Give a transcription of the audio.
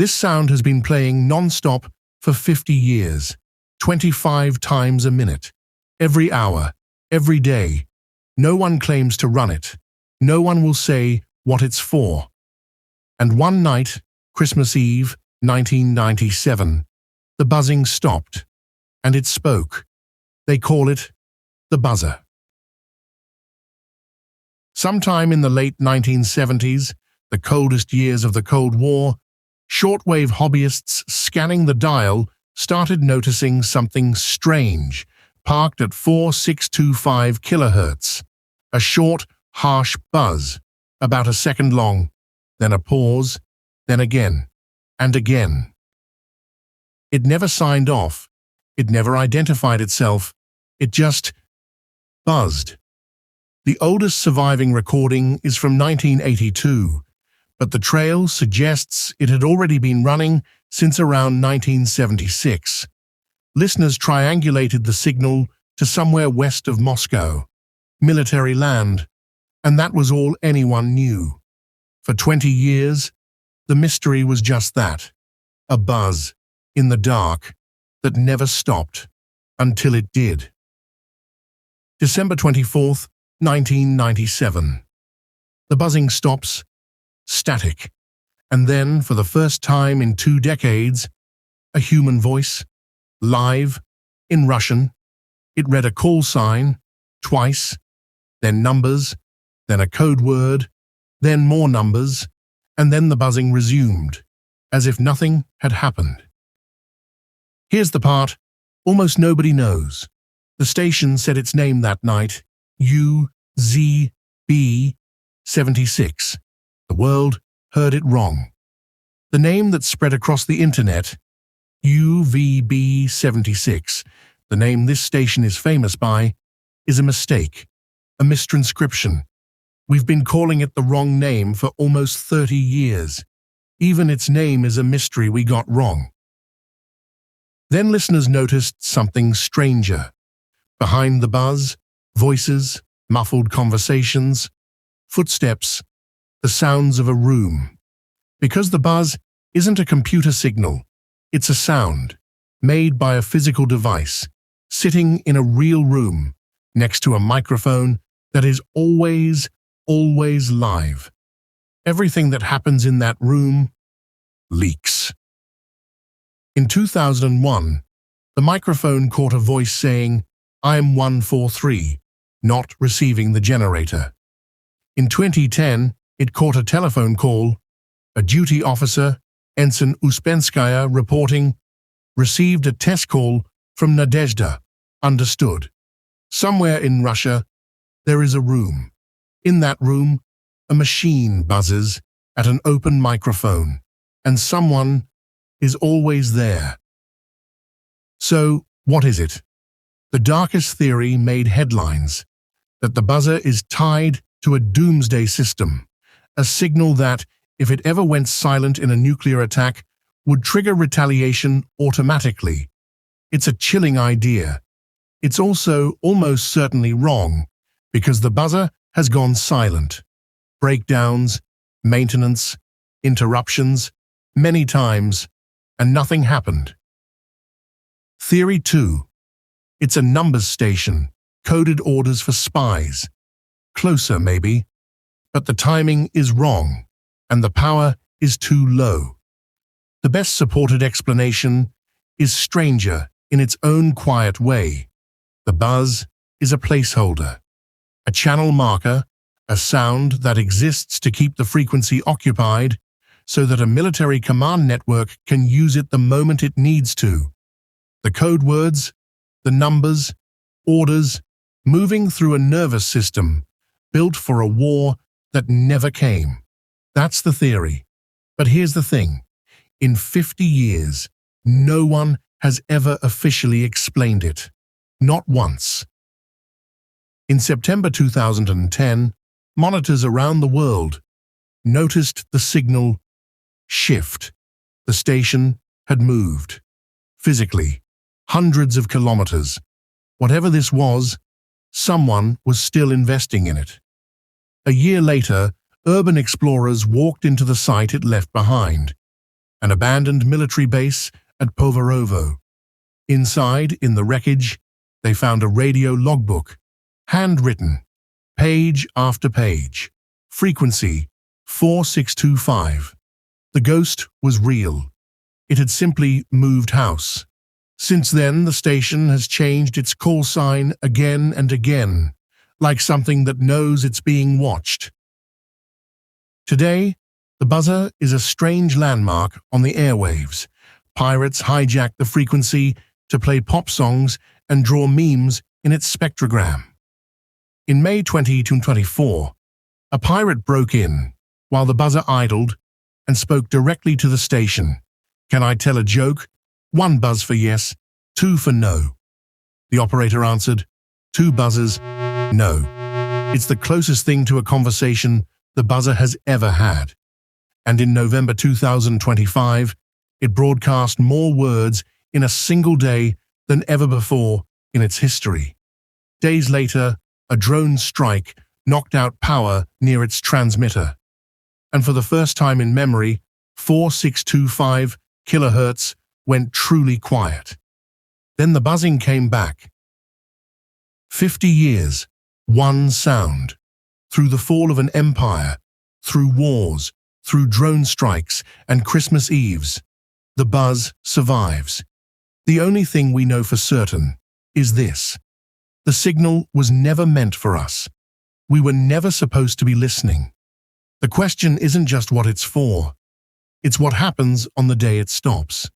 This sound has been playing non-stop for 50 years, 25 times a minute, every hour, every day. No one claims to run it. No one will say what it's for. And one night, Christmas Eve, 1997, the buzzing stopped, and it spoke. They call it the buzzer. Sometime in the late 1970s, the coldest years of the Cold War, shortwave hobbyists scanning the dial started noticing something strange, parked at 4625 kilohertz. A short, harsh buzz, about a second long, then a pause, then again, and again. It never signed off. It never identified itself. It just buzzed. The oldest surviving recording is from 1982, but the trail suggests it had already been running since around 1976. Listeners triangulated the signal to somewhere west of Moscow, military land, and that was all anyone knew. For 20 years, the mystery was just that, a buzz in the dark that never stopped until it did. December 24th, 1997. The buzzing stops, static, and then, for the first time in 2 decades, a human voice, live, in Russian. It read a call sign, twice, then numbers, then a code word, then more numbers, and then the buzzing resumed, as if nothing had happened. Here's the part almost nobody knows. The station said its name that night, UZB-76. The world heard it wrong. The name that spread across the internet, UVB-76, the name this station is famous by, is a mistake, a mistranscription. We've been calling it the wrong name for almost 30 years. Even its name is a mystery we got wrong. Then listeners noticed something stranger. Behind the buzz, voices, muffled conversations, footsteps, the sounds of a room. Because the buzz isn't a computer signal, it's a sound, made by a physical device, sitting in a real room, next to a microphone that is always live. Everything that happens in that room leaks. In 2001, the microphone caught a voice saying, "I'm 143, not receiving the generator." In 2010, it caught a telephone call, a duty officer, Ensign Uspenskaya, reporting, "Received a test call from Nadezhda. Understood. Somewhere in Russia, there is a room. In that room, a machine buzzes at an open microphone, and someone is always there." So, what is it? The darkest theory made headlines, that the buzzer is tied to a doomsday system, a signal that, if it ever went silent in a nuclear attack, would trigger retaliation automatically. It's a chilling idea. It's also almost certainly wrong, because the buzzer has gone silent. Breakdowns, maintenance, interruptions, many times, and nothing happened. Theory 2. It's a numbers station, coded orders for spies. Closer, maybe, but the timing is wrong, and the power is too low. The best supported explanation is stranger in its own quiet way. The buzz is a placeholder, a channel marker, a sound that exists to keep the frequency occupied so that a military command network can use it the moment it needs to. The code words, the numbers, orders, moving through a nervous system built for a war that never came. That's the theory. But here's the thing. In 50 years, no one has ever officially explained it. Not once. In September 2010, monitors around the world noticed the signal shift. The station had moved. Physically, hundreds of kilometers. Whatever this was, someone was still investing in it. A year later, urban explorers walked into the site it left behind. an abandoned military base at Poverovo. Inside, in the wreckage, they found a radio logbook, handwritten, page after page. Frequency 4625. The ghost was real. It had simply moved house. Since then, the station has changed its call sign again and again, like something that knows it's being watched. Today, the buzzer is a strange landmark on the airwaves. Pirates hijack the frequency to play pop songs and draw memes in its spectrogram. In May 2024, a pirate broke in while the buzzer idled and spoke directly to the station. "Can I tell a joke? 1 buzz for yes, 2 for no." The operator answered, "2 buzzers, no." It's the closest thing to a conversation the buzzer has ever had. And in November 2025, it broadcast more words in a single day than ever before in its history. Days later, a drone strike knocked out power near its transmitter. And for the first time in memory, 4625 kilohertz went truly quiet. Then the buzzing came back. 50 years, one sound. Through the fall of an empire, through wars, through drone strikes and Christmas Eves, the buzz survives. The only thing we know for certain is this: the signal was never meant for us. We were never supposed to be listening. The question isn't just what it's for, it's what happens on the day it stops.